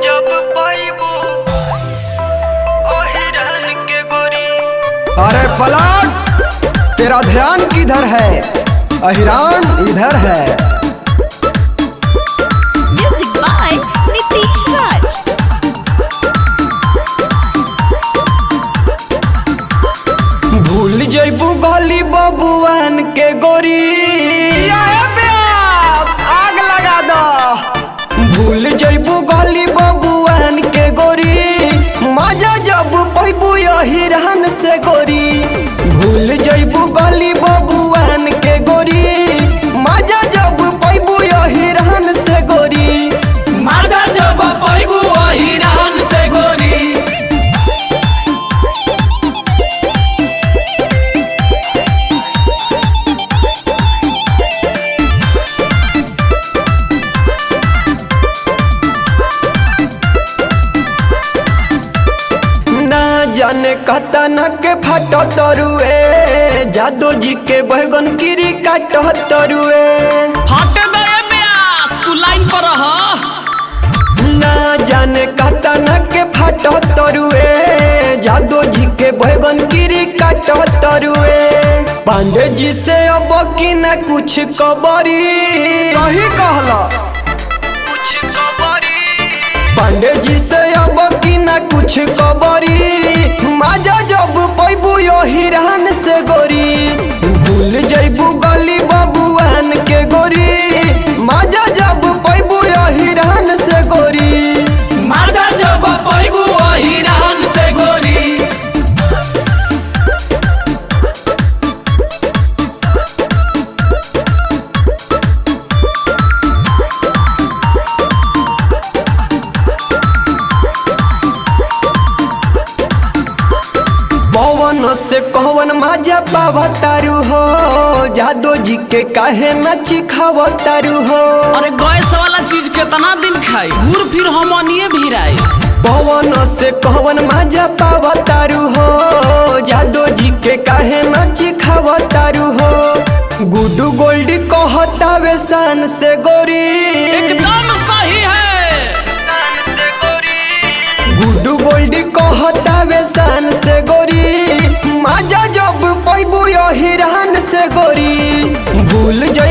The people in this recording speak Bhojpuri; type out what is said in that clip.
जब पाइबू ओहिरन के गोरी। अरे पलट, तेरा ध्यान किधर है? अहिरान इधर है। म्यूजिक बाय नीतीश राज। भूल जइबू गली बबुआन के गोरी। आग लगा दो। भूल जइबू गली बबुआन के गोरी, मजा जब पैबू अहिरान से गोरी। भूल जइबू गली बबुआन के गोरी, मजा जब पैबू अहिरान से गोरी। मजा जब पैबू अहिरान से गोरी। जाने कतना के फट तरुए, जादो जी के बैगन गिरी काट तरुए। फटे दे ब्यास, तू लाइन पर रह। ना जाने कतना के फट तरुए, जादो जी के बैगन गिरी काट तरुए। पांडे जी से अब की न कुछ कबरी, सही कहला कुछ खबरी पांडे जी से अब की न कुछ कबरी। मजा जब पैबू अहिरान से गोरी। भूल जइबू गली बबुआन के गोरी, मजा जब पैबू अहिरान से गोरी। मजा जब पैबू अहिरान से गोरी। पवन से कहवन मजा पावतारू हो, जादो जी के काहे न चिखावतारू हो। अरे गैस वाला चीज कितना दिन खाई, घूर फिर हमनिए भिराई। पवन से कहवन मजा पावतारू हो, जादो जी के काहे न चिखावतारू हो। गुड्डू गोल्ड कहतावे शान से गोरी। एकदम सही है। तान से गोरी। गुड्डू गोल्ड कहतावे शान से गोरी, मजा जब पैबू अहिरान से गोरी। भूल जइ